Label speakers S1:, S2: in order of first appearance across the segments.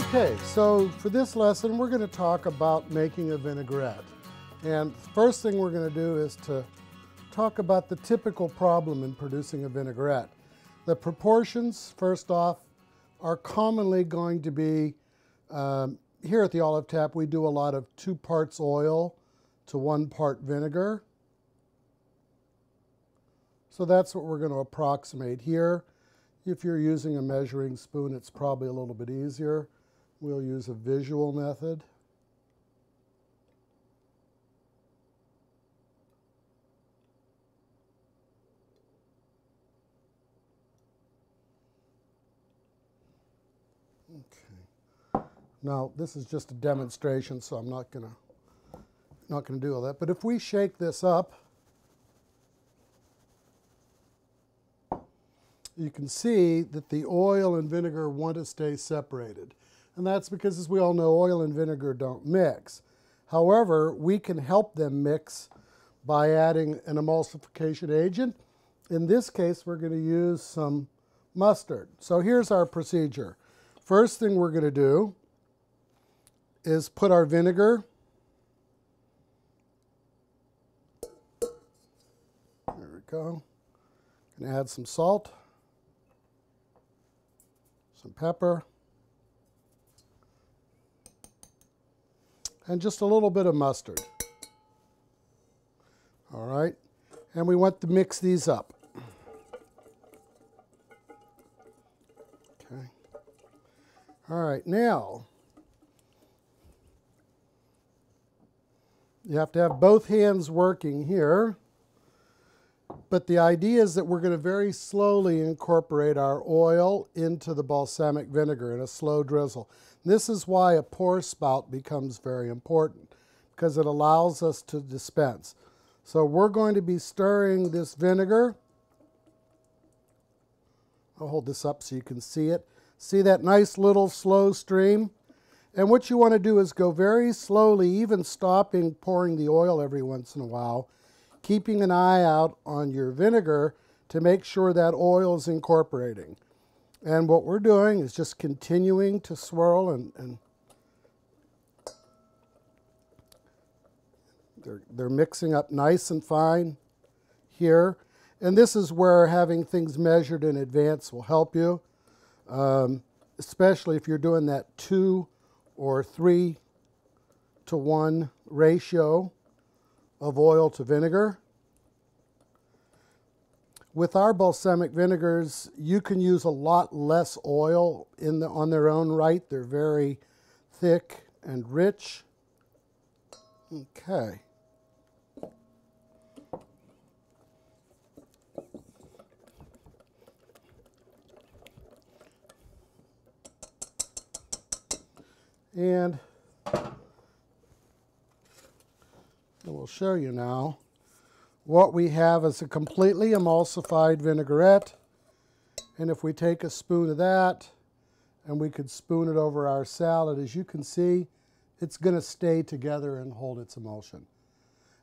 S1: Okay, so for this lesson, we're going to talk about making a vinaigrette. And the first thing we're going to do is to talk about the typical problem in producing a vinaigrette. The proportions, first off, are commonly going to be, here at the Olive Tap, we do a lot of 2 parts oil to 1 part vinegar. So that's what we're going to approximate here. If you're using a measuring spoon, it's probably a little bit easier. We'll use a visual method. Okay. Now, this is just a demonstration, so I'm not gonna do all that. But if we shake this up, you can see that the oil and vinegar want to stay separated. And that's because, as we all know, oil and vinegar don't mix. However, we can help them mix by adding an emulsification agent. In this case, we're going to use some mustard. So here's our procedure. First thing we're going to do is put our vinegar, there we go, and add some salt, some pepper, and just a little bit of mustard. All right, and we want to mix these up. Okay. All right, now you have to have both hands working here, but the idea is that we're going to very slowly incorporate our oil into the balsamic vinegar in a slow drizzle. This is why a pour spout becomes very important, because it allows us to dispense. So we're going to be stirring this vinegar. I'll hold this up so you can see it. See that nice little slow stream? And what you want to do is go very slowly, even stopping pouring the oil every once in a while, keeping an eye out on your vinegar to make sure that oil is incorporating. And what we're doing is just continuing to swirl, and they're mixing up nice and fine here. And this is where having things measured in advance will help you, especially if you're doing that 2 or 3 to 1 ratio of oil to vinegar. With our balsamic vinegars, you can use a lot less oil on their own right. They're very thick and rich. Okay. And we'll show you now. What we have is a completely emulsified vinaigrette. And if we take a spoon of that and we could spoon it over our salad, as you can see, it's going to stay together and hold its emulsion.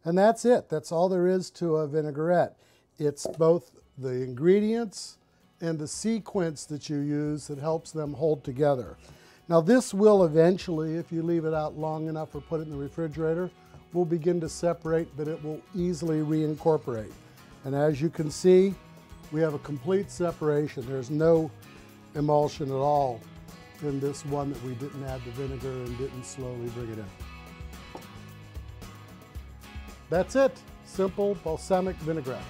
S1: And that's it. That's all there is to a vinaigrette. It's both the ingredients and the sequence that you use that helps them hold together. Now this will eventually, if you leave it out long enough or put it in the refrigerator, will begin to separate, but it will easily reincorporate. And as you can see, we have a complete separation. There's no emulsion at all in this one that we didn't add the vinegar and didn't slowly bring it in. That's it. Simple balsamic vinaigrette.